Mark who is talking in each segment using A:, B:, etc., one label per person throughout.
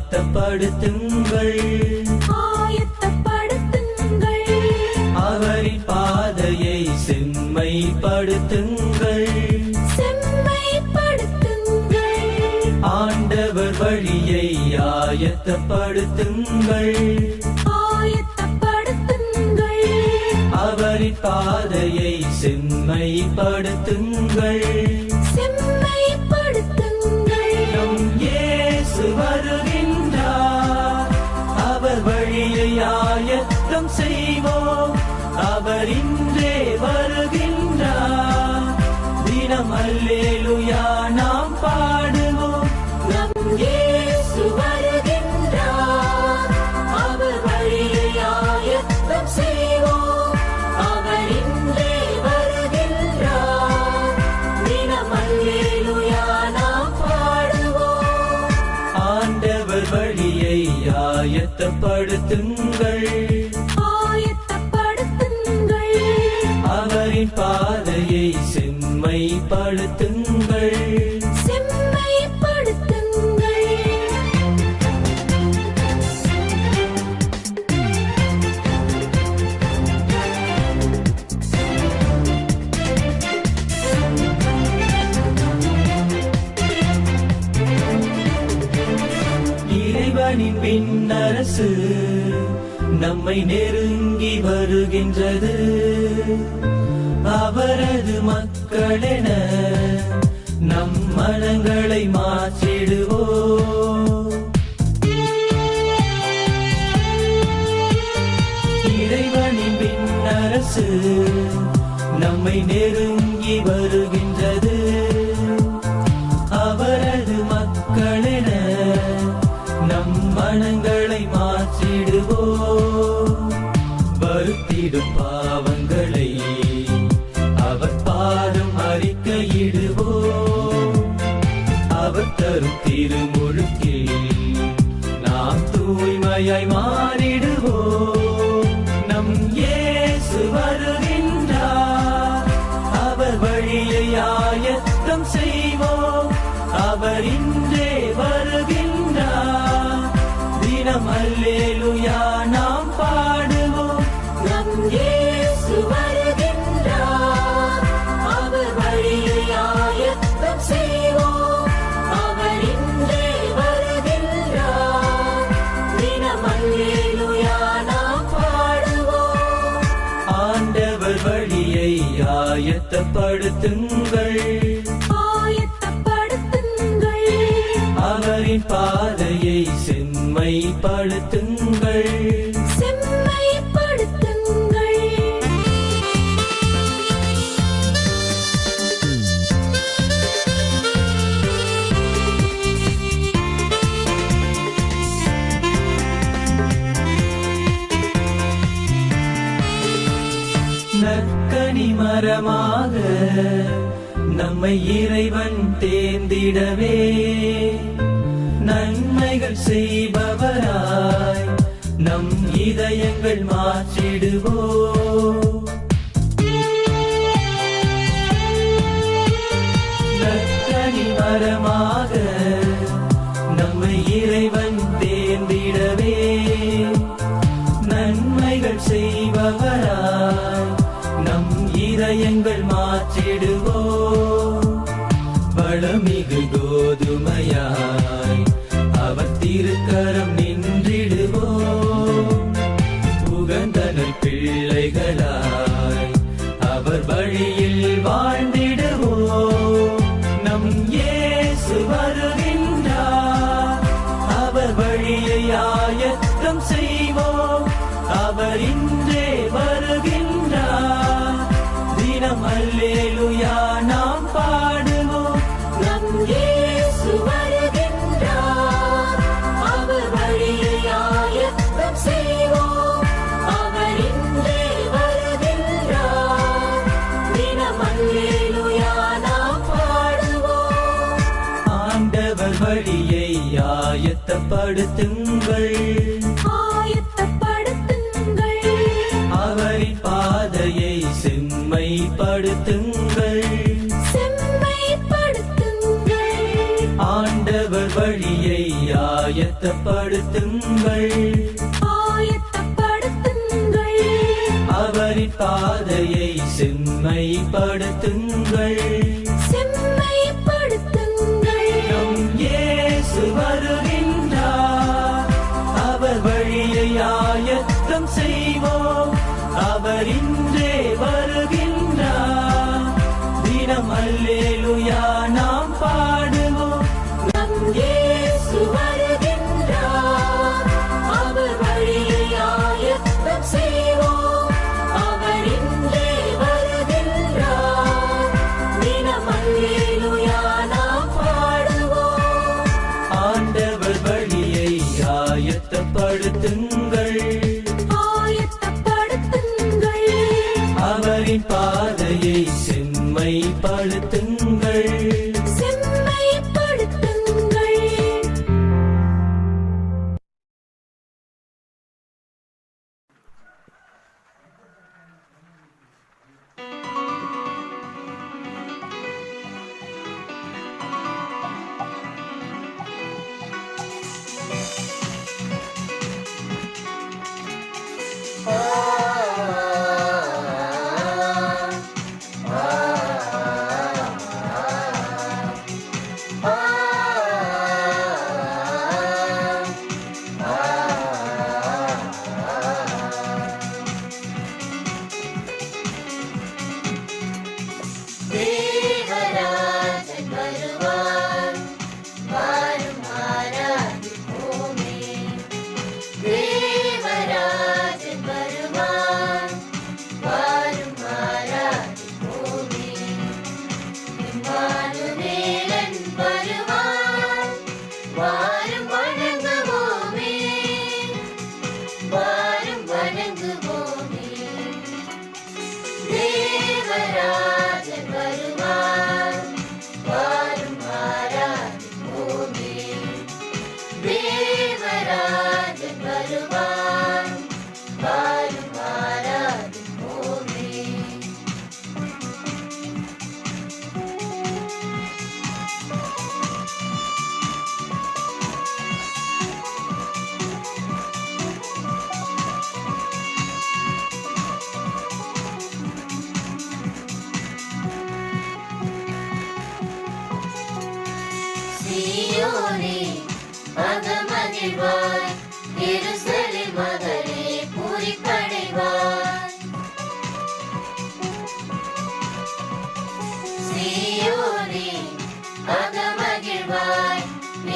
A: ஆயத்தப்படுத்துங்கள்
B: ஆயத்தப்படுத்துங்கள்.
A: அவரின் பாதையை செம்மைப்படுத்துங்கள்
B: செம்மைப்படுத்துங்கள்.
A: ஆண்டவர் வழியை ஆயத்தப்படுத்துங்கள்
B: ஆயத்தப்படுத்துங்கள்.
A: அவரின் பாதையை செம்மைப்படுத்துங்கள்
B: செம்மைப்படுத்துங்கள்.
A: நம் இயேசு வருகின்றார் அவர் வழியை ஆயத்தம் செய்வோம் அவர் இன்றே வருகின்றார் தினம் அல்லேலூயா நாம் பாடுவோம்
B: நம் இயேசு வருகின்றார் அவர் வழியை ஆயத்தம் செய்வோம் அவர் இன்றே வருகின்றார் தினம் அல்லேலூயா நாம் பாடுவோம்.
A: ஆண்டவர் வழியை ஆயத்தப்படுத்துங்கள்
B: ஆயத்தப்படுத்துங்கள்.
A: அவரின் பாதையை செம்மைப்படுத்துங்கள்
B: செம்மைப்படுத்துங்கள்.
A: இறைவனின் விண்ணரசு நம்மை நெருங்கி வருகின்றது அவரது மக்களென நம் மனங்களை மாற்றிடுவோம் இறைவனின் விண்ணரசு நம்மை நெருங்கி வருகின்றது அவரது மக்களென நம் மனங்களை மாற்றிடுவோம் வருத்திடும் பாவங்களை அவர் பாதம் அறிக்கையிடுவோம் அவர் தரும் திருமுழுக்கில் நாம் தூய்மையாய் மாறிடுவோம் நம் இயேசு வருகின்றார் அவர் வழியை ஆயத்தம் செய்வோம் அவர் இன்றே வருகின்றார் தினம் அல்லேலூயா நாம் பாடுவோம்
B: நம் இயேசு வருகின்றார் அவர் வழியை ஆயத்தம் செய்வோம் அவர் இன்றே வருகின்றார் தினம் அல்லேலூயா நாம் பாடுவோம்.
A: ஆண்டவர் வழியை ஆயத்தப்படுத்துங்கள்
B: ஆயத்தப்படுத்துங்கள்.
A: அவரின் பாதையை செம்மைப்படுத்துங்கள்
B: செம்மைப்படுத்துங்கள்.
A: நற்கனி மரமாக நம்மை இறைவன் தேர்ந்திடவே நன்மைகள் செய்பவராய் நம் இதயங்கள் மாற்றிடுவோம் நற்கனி மரமாக நம்மை இறைவன் தேர்ந்திடவே நன்மைகள் செய்பவராய் நம் இதயங்கள் மாற்றிடுவோம் வளமிகு கோதுமையாய் அவர் திருக்கரம் நின்றிடுவோம் புகந்தனர் பிள்ளைகளாய் அவர் வழியில் வாழ்ந்திடுவோம் நம் இயேசு வருகின்றார் அவர் வழியை ஆயத்தம் செய்வோம் அவர் இன்றே வருகின்றார் தினம் அல்லேலூயா நாம் பாடுவோம்
B: நம் இயேசு வருகின்றார் அவர் வழியை ஆயத்தம் செய்வோம் அவர் இன்றே வருகின்றார் தினம் அல்லேலூயா நாம் பாடுவோம்.
A: ஆண்டவர் வழியை ஆயத்தப்படுத்துங்கள்
B: ஆயத்தப்படுத்துங்கள்.
A: அவரின் பாதையை செம்மைப்படுத்துங்கள்
B: செம்மைப்படுத்துங்கள்.
A: ஆண்டவர் வழியை ஆயத்த ஆயத்தப்படுத்துங்கள்
B: ஆயத்தப்படுத்துங்கள்
A: அவரின் பாதையை செம்மைப்படுத்துங்கள்
B: செம்மைப்படுத்துங்கள்
A: நம் இயேசு வருகின்றார் அவர் வழியை ஆயத்தம் செய்வோம் அவர் இன்றே வருகின்றார் தினம் அல்லேலூயா நாம் பாடுவோம்
B: நம் இயேசு வருகின்றார் அவர் வழியை ஆயத்தம் செய்வோம் அவர் இன்றே வருகின்றார் தினம் அல்லேலூயா நாம் பாடுவோம்
A: ஆண்டவர் வழியை ஆயத்தப்படுத்துங்கள்
B: ஆயத்தப்படுத்துங்கள்
A: அவரின் பாதையை செம்மைப்படுத்துங்கள்
B: செம்மைப்படுத்துங்கள் தேவராஜன் வருவார் வாரும் ஆராதிப்போமே தேவராஜன் வருவார் வாரும் ஆராதிப்போமே இம்மானுவேலன் வருவார் வாரும் வணங்குவோமே வாரும் வணங்குவோமே தேவராஜன் வருவார் வாரும் ஆராதிப்போமே தேவராஜன் வருவார் வாரும் ஆராதிப்போமே சீயோனே அகமகிழ்வாய் எருசலேம் மகளே பூரிப்படைவாய் சீயோனே அகமகிழ்வாய்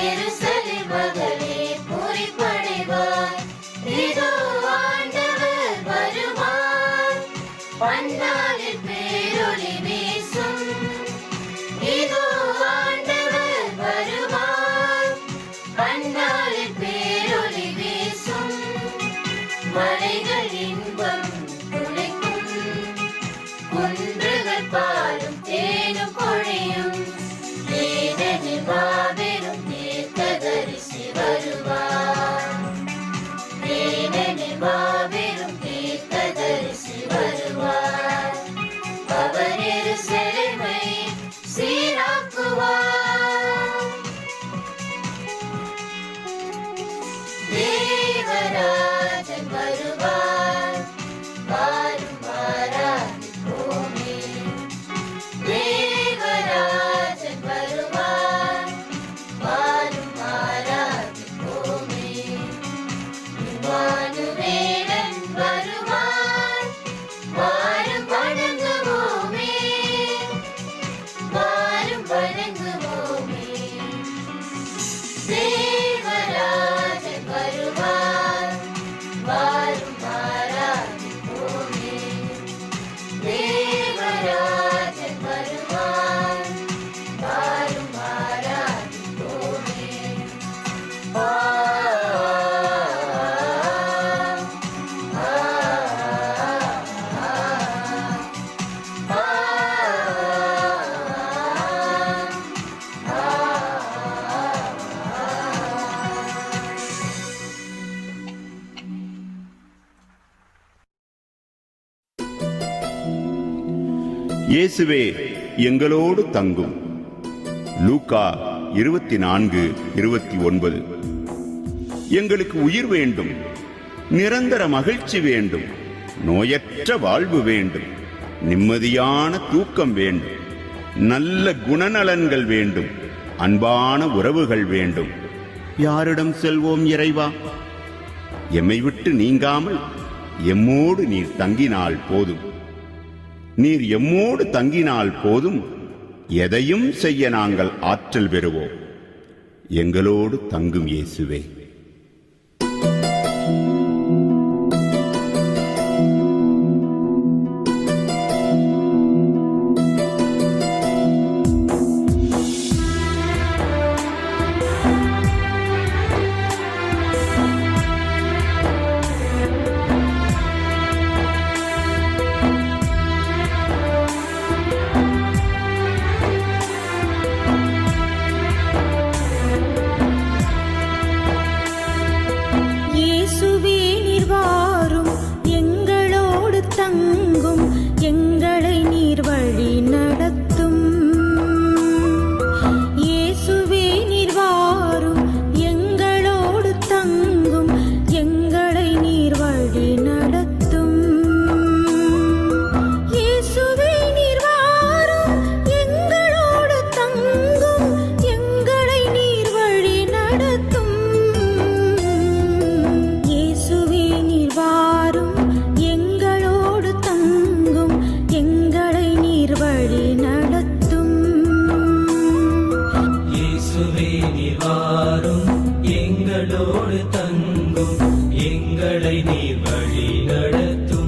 B: எருசலேம் மகளே பூரிப்படைவாய் இதோ ஆண்டவர் வருவார் பன்னாளில் பேரொளி வீசும் இதோ ஆண்டவர் வருவார் பன்னாளில் பேரொளி வீசும் மலைகள் இன்பம் துளைக்கும் குன்றுகள் பாலும் தேனும் பொழியும் ஏனெனில் மாபெரும் தீர்க்கதரிசி வருவார் ஏனெனில் மாபெரும் தீர்க்கதரிசி வருவார் அவர் எருசலேமை சீராக்குவார் தேவராஜன் வருவார் வாரும் ஆராதிப்போமே தேவராஜன் வருவார் வாரும் ஆராதிப்போமே இம்மானுவேலன் வருவார் வாரும் வணங்குவோமே வாரும் வணங்குவோமே தேவராஜன் வருவார் வாரும் ஆராதிப்போமே தேவராஜன் வருவார் வாரும் ஆராதிப்போமே
C: இயேசுவே எங்களோடு தங்கும். லூக்கா 24:29. எங்களுக்கு உயிர் வேண்டும், நிரந்தர மகிழ்ச்சி வேண்டும், நோயற்ற வாழ்வு வேண்டும், நிம்மதியான தூக்கம் வேண்டும், நல்ல குணநலன்கள் வேண்டும், அன்பான உறவுகள் வேண்டும். யாரிடம் செல்வோம் இறைவா? எம்மை விட்டு நீங்காமல் எம்மோடு நீர் தங்கினால் போதும். நீர் எம்மோடு தங்கினால் போதும், எதையும் செய்ய நாங்கள் ஆற்றல் பெறுவோம். எங்களோடு தங்கும் இயேசுவே.
A: எங்களோடு தங்கும், எங்களை நீர் வழி நடத்தும்.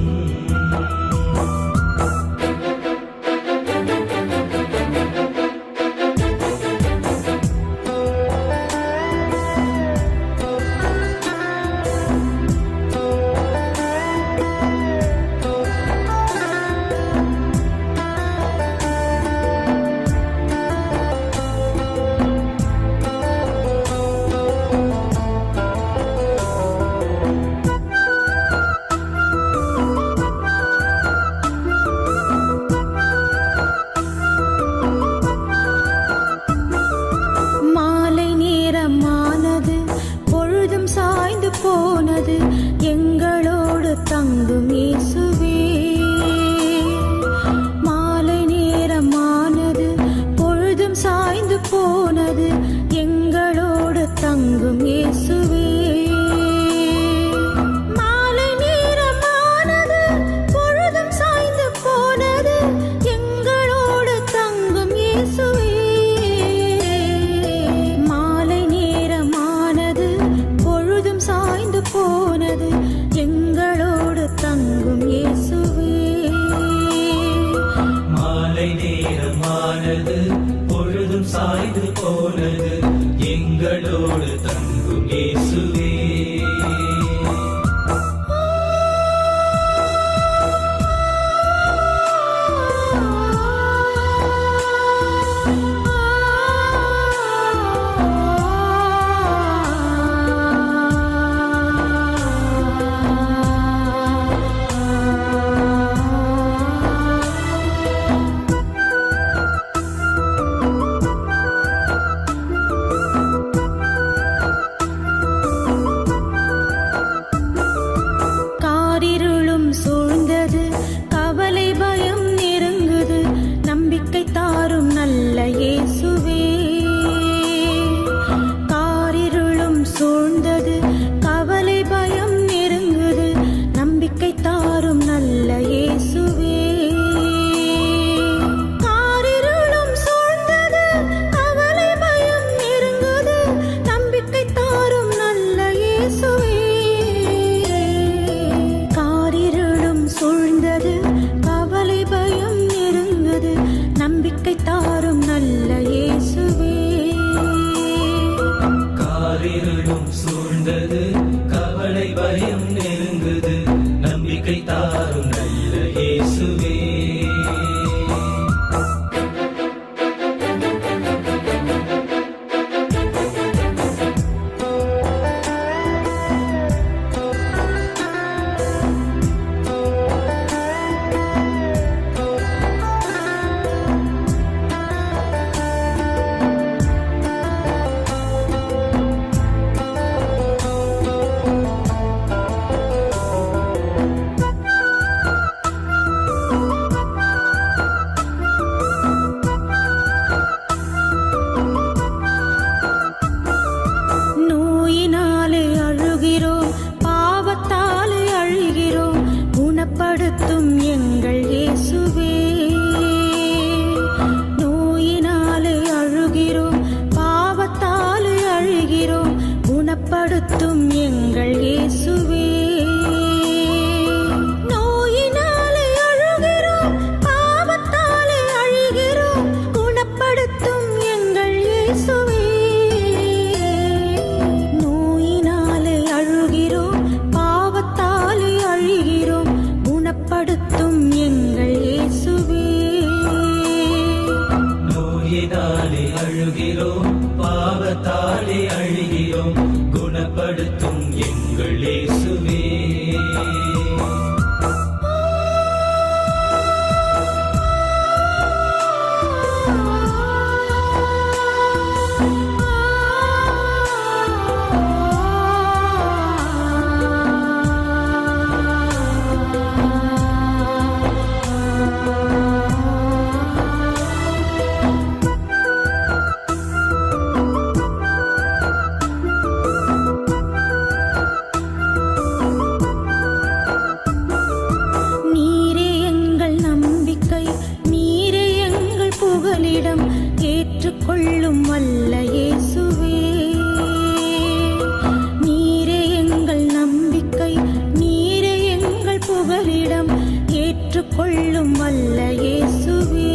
D: ஏற்றுக்கொள்ளும் வல்ல இயேசுவே.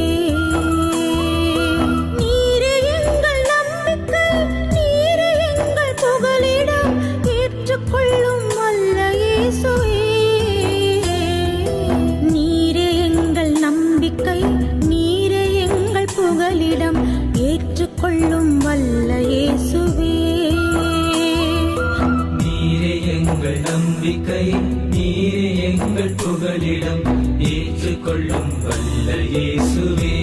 D: நீரே எங்கள் நம்பிக்கை, நீரே எங்கள் புகலிடம், ஏற்றுக்கொள்ளும் வல்ல இயேசுவே. நீரே எங்கள் நம்பிக்கை, நீரே எங்கள் புகலிடம், ஏற்றுக்கொள்ளும் வல்ல இயேசுவே.
A: நீரே எங்கள் நம்பிக்கை, நீரே எங்கள் புகலிடம், ஏற்றுக்கொள்ளும் வல்ல இயேசுவே.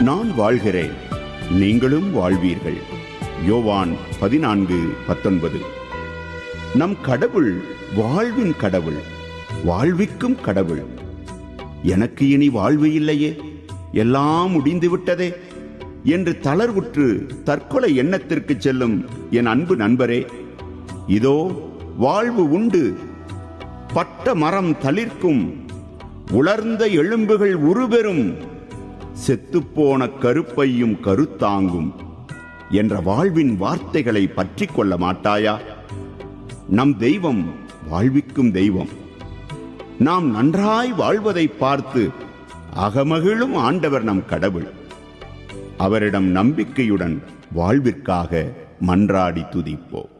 C: நான் வாழ்கிறேன், நீங்களும் வாழ்வீர்கள். யோவான் 14:19. நம் கடவுள் வாழ்வின் கடவுள், வாழ்விக்கும் கடவுள். எனக்கு இனி வாழ்வு இல்லையே, எல்லாம் முடிந்து விட்டதே என்று தளர்வுற்று தற்கொலை எண்ணத்திற்கு செல்லும் என் அன்பு நண்பரே, இதோ வாழ்வு உண்டு. பட்ட மரம் தளிர்க்கும், உலர்ந்த எலும்புகள் உருபெறும், செத்துப்போன கருப்பையும் கருத்தாங்கும் என்ற வாழ்வின் வார்த்தைகளை பற்றி கொள்ள மாட்டாயா? நம் தெய்வம் வாழ்விக்கும் தெய்வம். நாம் நன்றாய் வாழ்வதை பார்த்து அகமகிழும் ஆண்டவர் நம் கடவுள். அவரிடம் நம்பிக்கையுடன் வாழ்விற்காக மன்றாடி துதிப்போம்.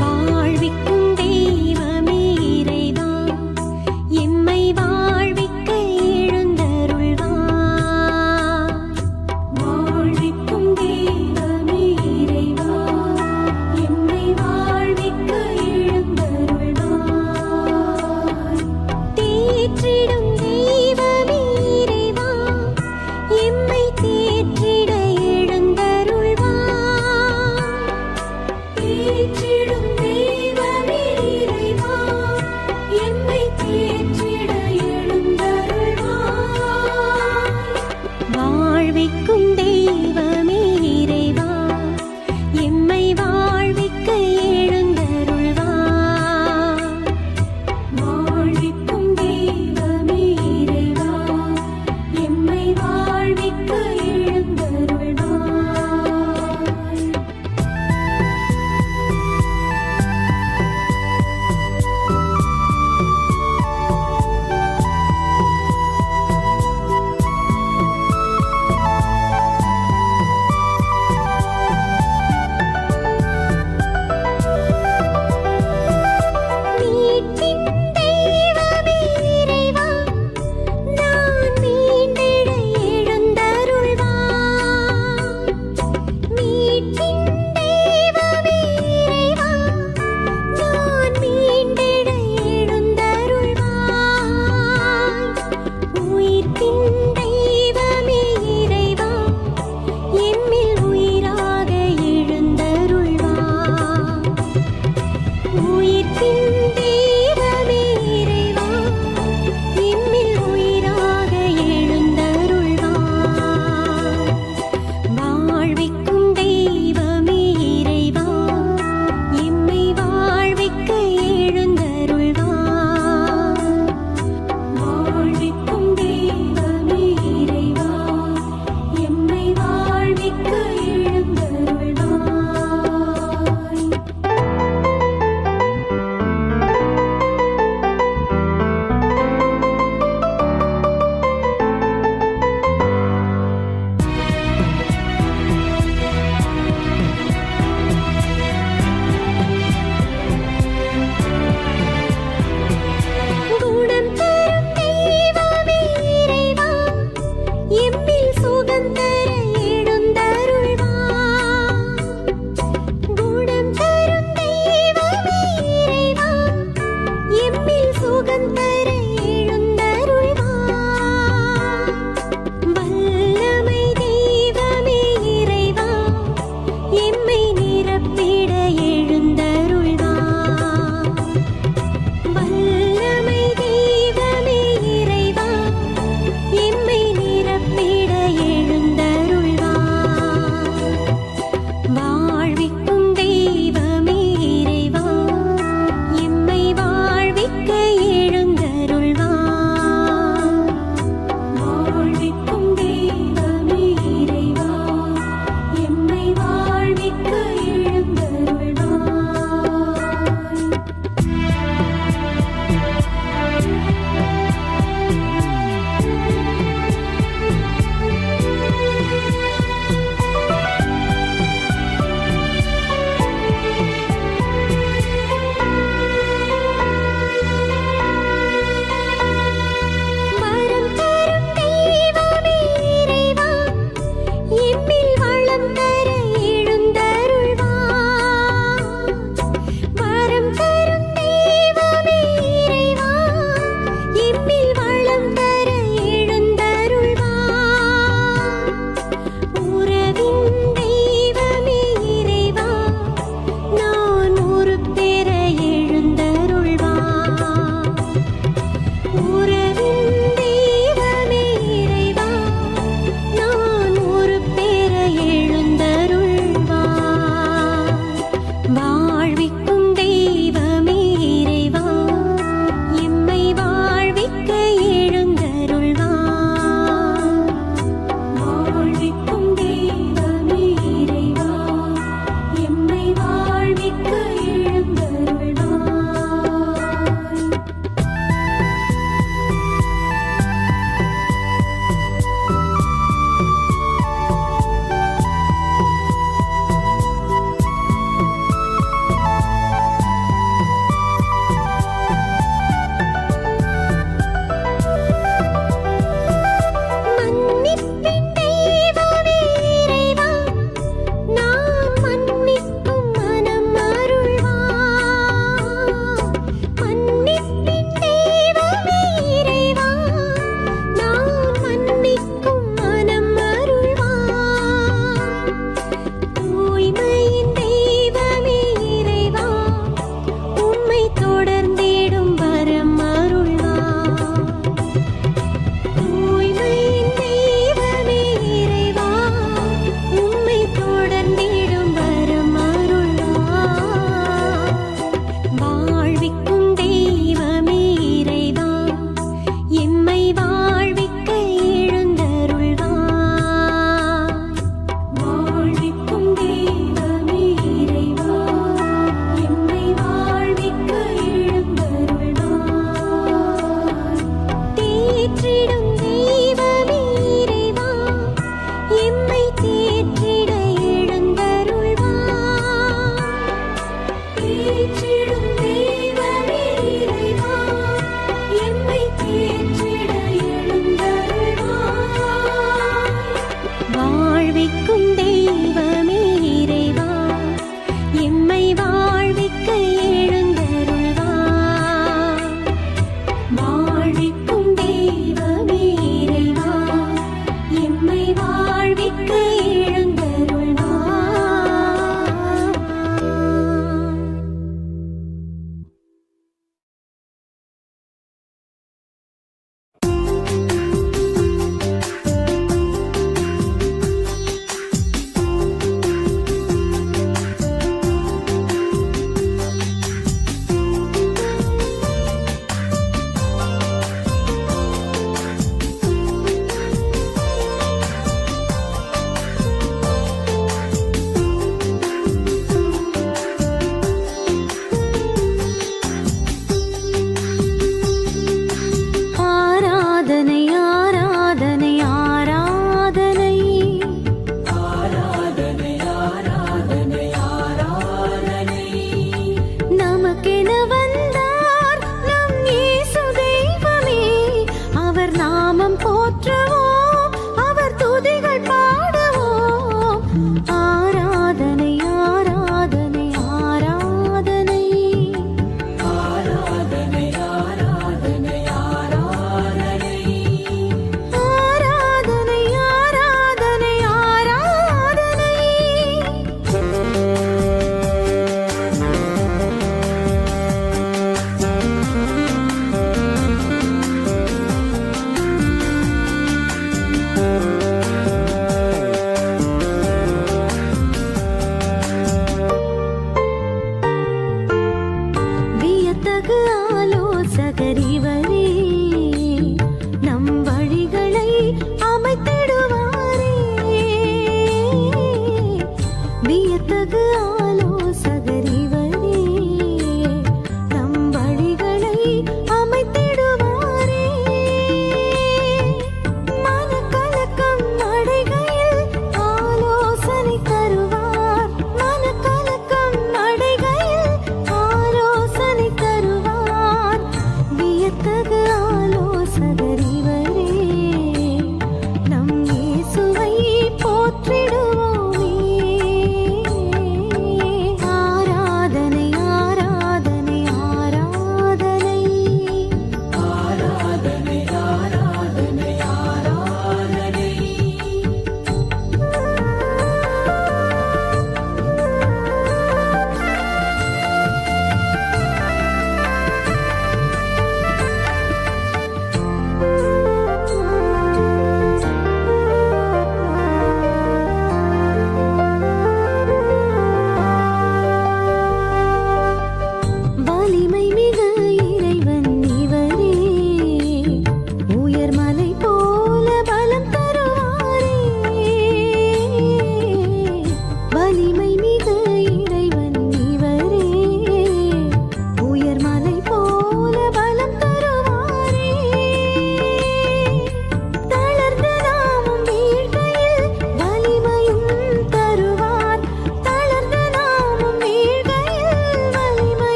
D: வாழ்விக்கும் தெய்வமே இறைவா, எம்மை வாழ்விக்க எழுந்தருள்வார்.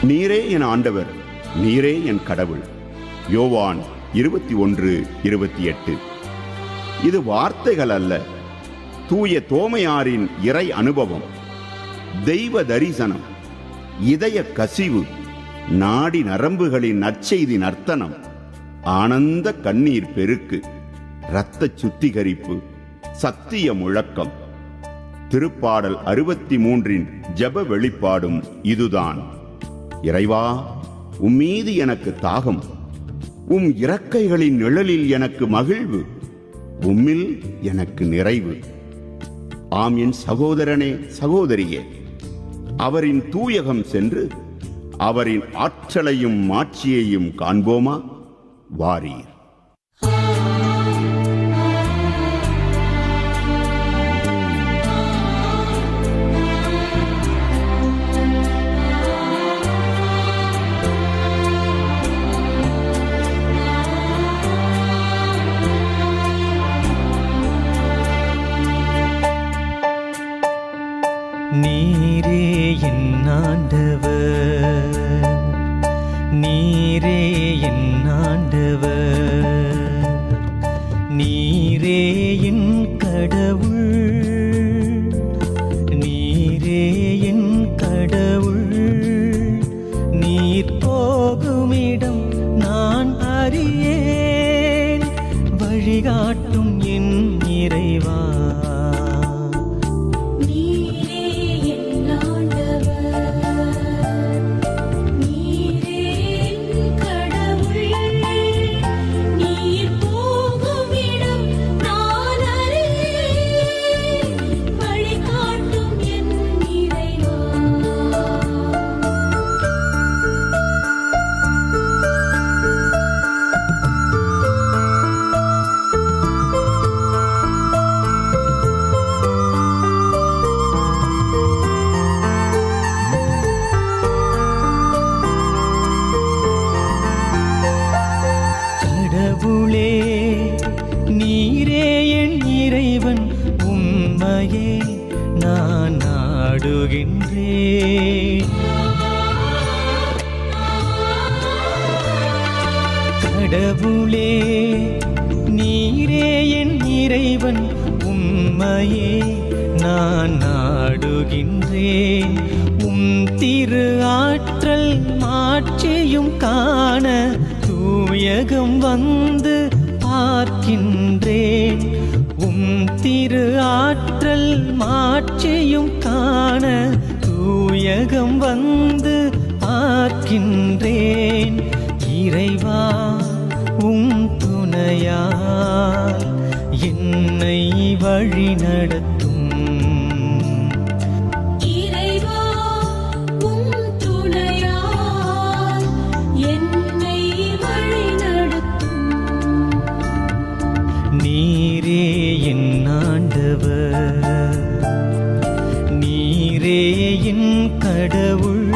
C: நீரே என் ஆண்டவர், நீரே என் கடவுள். யோவான் 21:28. இது வார்த்தைகள் அல்ல, தூய தோமையாரின் இறை அனுபவம், தெய்வ தரிசனம், இதய கசிவு, நாடி நரம்புகளின் நற்செய்தி நர்த்தனம், ஆனந்த கண்ணீர் பெருக்கு, இரத்த சுத்திகரிப்பு, சத்திய முழக்கம். திருப்பாடல் 63 ஜெப வெளிப்பாடும் இதுதான். இறைவா, உம்மீது எனக்கு தாகம், உம் இறக்கைகளின் நிழலில் எனக்கு மகிழ்வு, உம்மில் எனக்கு நிறைவு. ஆம் என் சகோதரனே, சகோதரியே, அவரின் தூயகம் சென்று அவரின் ஆற்றலையும் மாட்சியையும் காண்போமா? வாரீர்.
A: நீரே என் ஆண்டவர், நீரே என் ஆண்டவர், நீரே என் கடவுள், நீரே என் கடவுள். நீர் போகுமிடம் நான் அறியேன், வழிகாட்டும் என் இறைவா. நீரே என் இறைவன், உம்மையே நான் நாடுகின்றேன். கடவுளே, நீரே என் இறைவன், உம்மையே நான் நாடுகின்றேன். உம் திரு ஆற்றல் மாட்சியும் காண தூயகம் வந்து பார்க்கின்றேன். உம் திரு ஆற்றல் மாட்சியும் காண தூயகம் வந்து பார்க்கின்றேன். இறைவா, உம் துணையால் என்னை வழி நடத்தும். நீரே என் ஆண்டவர், நீரே என் கடவுள்.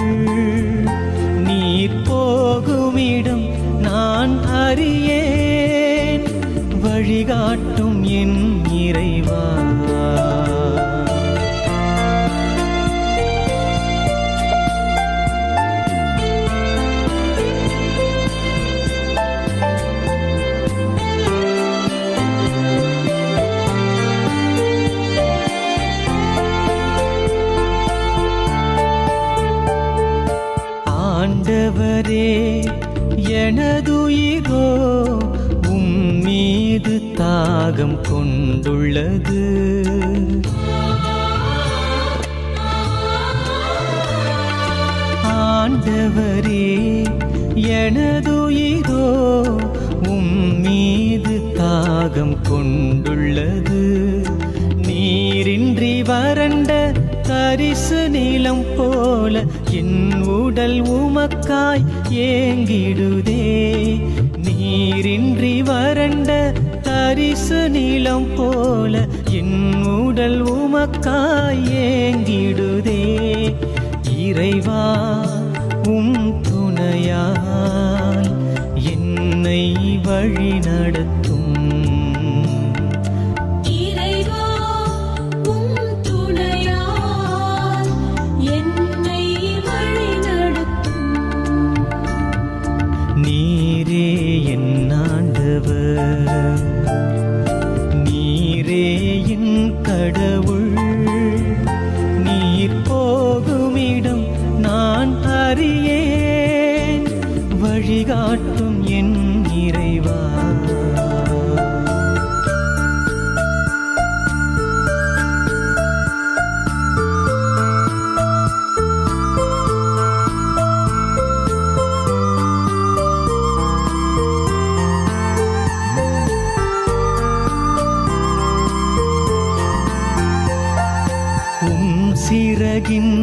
A: நீர் போகுமிடம் நான் அறியேன், வழிகாட்டும் என் இறைவா. ஆண்டவரே, எனதுயிரோ உம் மீது தாகம் கொண்டுள்ளது. ஆண்டவரே, எனதுயிரோ உம் மீது தாகம் கொண்டுள்ளது. நீரின்றி வறண்ட தரிசு நிலம் போல என் உடல் உமக்காய் ஏங்கிடுதே. நீரின்றி வறண்ட தரிசு நிலம் போல என் உடல் உமக்காய் ஏங்கிடுதே. இறைவா, உம் துணையால் என்னை வழி நடத்தும். கடவுள். நீர் போகுமிடம் நான் அறியேன், வழிகாட்டும் என் இறைவா. சிறகின்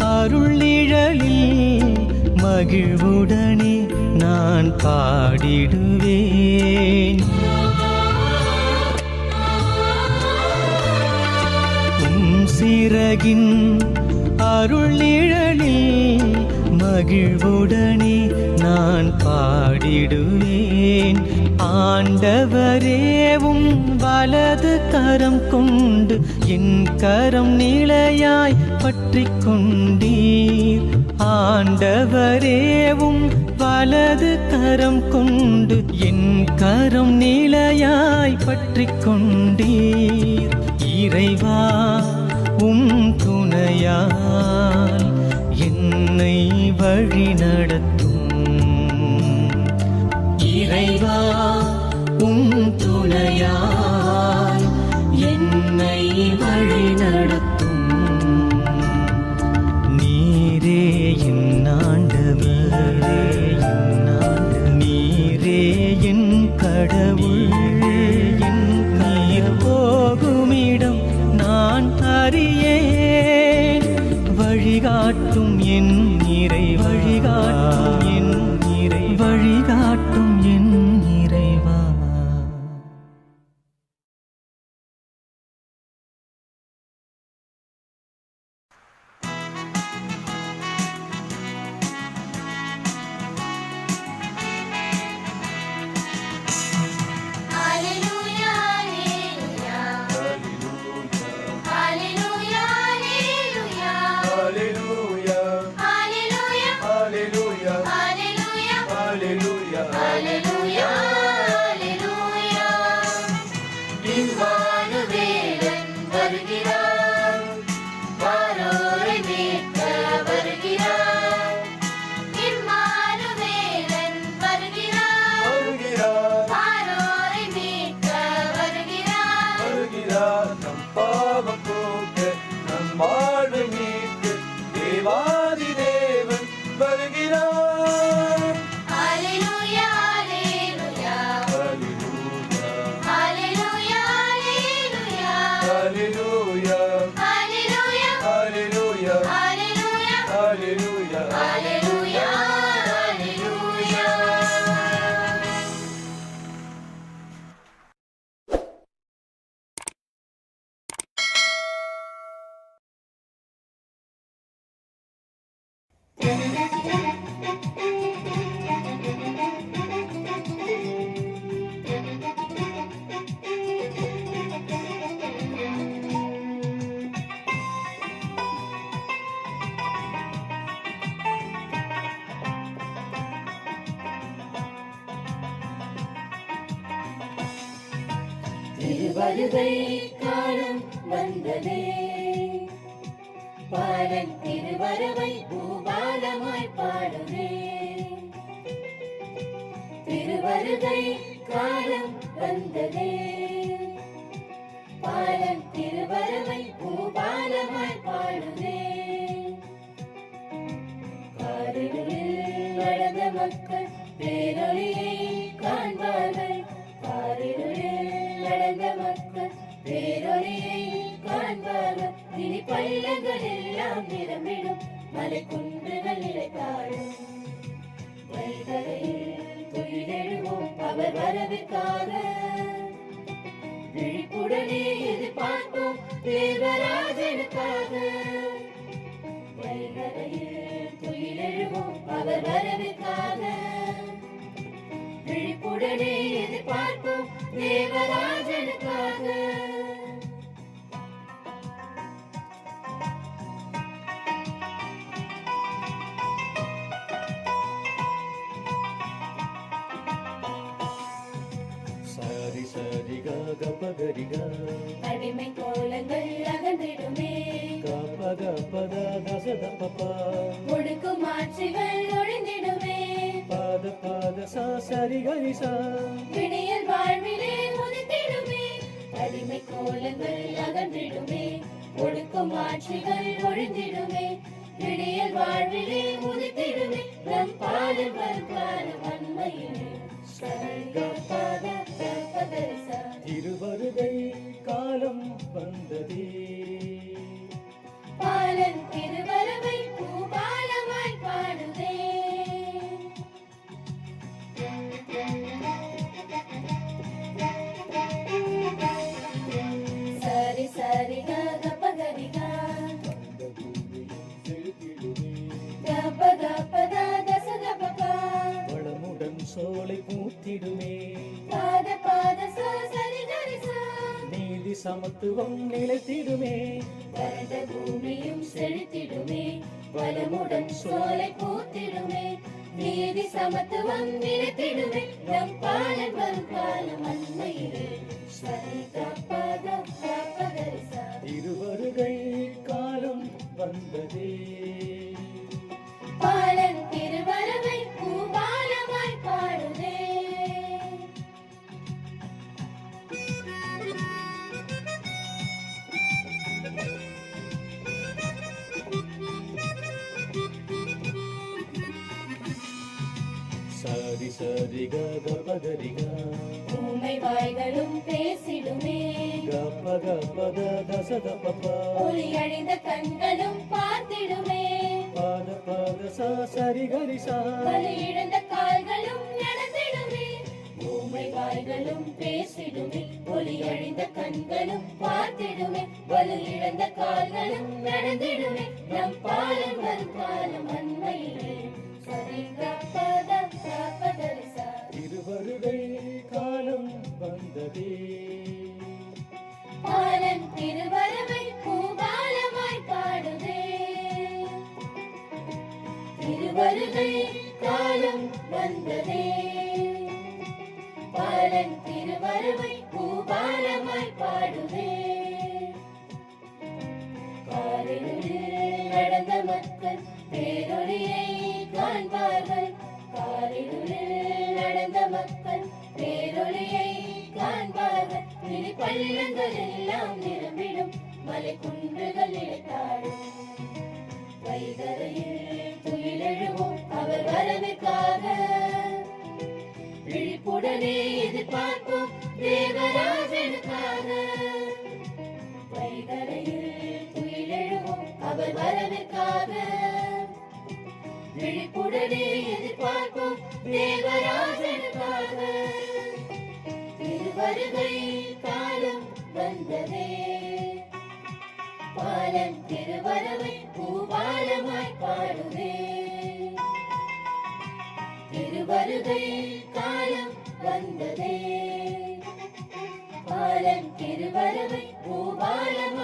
A: அருள் நிழலில் மகிழ்வுடனே நான் பாடிடுவேன். சிறகின் அருள் நிழலில் மகிழ்வுடனே நான் பாடிடுவேன். ஆண்டவரேவும் வலது கரம் கொண்டு என் கரம் நிலையாய் பற்றி கொண்டீர். ஆண்டவரேவும் வலது கரம் கொண்டு என் கரம் நிலையாய் பற்றி கொண்டீர். இறைவா துணையால் என்னை வழி நடத்தும். இறைவா துணையால் என்னை வழி நடத்தும். நீரே என் ஆண்டவரே, நீரே என் கடவுள். நீர் போகுமிடம் நான் அறியேன், வழிகாட்டும் என் இறை. வழிகாட்டும் என் இறை. வழிகாட்டும் என் இறைவா.
B: திருவருகை காலம் வந்ததே, பாலன் திருவரவை பூபாலமாய் பாடுவே. திருவருகை காலம் வந்ததே, பாலன் திருவரவை பூபாலமாய் பாடுவே. காரிருளில் நடந்த மக்கள் பேரொளியை காண்பார்கள். காரிருளில் நடந்த மக்கள் பேரொளியை காண்பார்கள். இனி பள்ளங்கள் எல்லாம் நிரம்பிடும், மலை குன்றுகள் இழைத்தாடும். வைகரையில் துயிலெழுவோம் அவர் வரவிற்காக. விழிப்புடனே எதிர்பார்ப்போம் தேவராஜனுக்காக. வைகரையில் துயிலெழுவோம் அவர் வரவிற்காக. விழிப்புடனே எதிர்பார்ப்போம் தேவராஜனுக்காக.
A: சரி சரி க பகரிகா.
B: அடிமை கோலங்கள் அகன்றிடுமே
A: கபத பத தசத பபா
B: ஒடுக்கும் ஆட்சிகள் ஒழிந்திடுமே
A: பாத பாத சா சரி கரி சா
B: விடியல் வாழ்விலே உதித்திடுமே அடிமை கோலங்கள் அகன்றிடுமே ஒடுக்கும் ஆட்சிகள் ஒழிந்திடுமே விடியல் வாழ்விலே உதித்திடுமே நம் பாடல் வருங்காலம் அண்மையிலே சரிகபத கபதரிசா
A: திருவருகை காலம் வந்ததே
B: பாலன் திருவரவை பூபாலமாய் பாடுதே சரி சரி கபகரிகா கபகபத தசகபபா
A: வளமுடன் சோலை பூத்திடுமே
B: பாத பாத சரி கரிசா
A: நீதி சமத்துவம் நிலைத்திடுமே
B: வறண்ட பூமியும் செழித்திடுமே வளமுடன் சோலை பூத்திடுமே நீதி சமத்துவம் நிலைத்திடுமே நம் பாலன் வரும் காலம் அண்மையிலே சரிகபத கபகரிசா
A: திருவருகை காலம் வந்ததே
B: பாலன் திருவரவை பூபாலமாய் பாடுதே
A: சரி சரி கபகரிகா
B: ஊமை வாய்களும் பேசிடுமே
A: கபத பத தசத பபா
B: ஒளி அழிந்த கண்களும் பார்த்திடுமே
A: பாத பாத சா சரி கரி சா
B: வலி இழந்த கால்களும் நடந்திடுமே ஊமை வாய்களும் பேசிடுமே ஒளி அழிந்த கண்களும் பார்த்திடுமே வலி இழந்த கால்களும் நடந்திடுமே நம் பாலம் வரும் காலம் அண்மையிலே சரிகபத கபதரிசா
A: திருவருகை காலம் வந்ததே
B: பாலன் திருவரவை பூபாலமாய் பாடுதே திருவருகை காலம் வந்ததே பாலன் திருவரவை பூபாலமாய் பாடுதே காரிருளில் நடந்த மக்கள் பேரொளியை காண்பார்கள் காரிருளில் நடந்த மக்கள் பேரொளியை காண்பார்கள் இனி பள்ளங்கள் எல்லாம் நிரம்பிடும் மலை குன்றுகள் நிலைத்தாடும் வைகரையில் துயிலெழுவோம் அவர் வரவிற்காக விழிப்புடனே எதிர்பார்ப்போம் தேவராஜனுக்காக வைகரையில் துயிலெழுவோம் அவர் வரவிற்காக விழிப்புடனே எதிர்பார்ப்போம் தேவராஜனுக்காக திருவருகை காலம் வந்ததே பாலன் திருவரவை பூபாலமாய் பாடுதே திருவருகை காலம் வந்ததே பாலன் திருவரவை பூபாலமாய்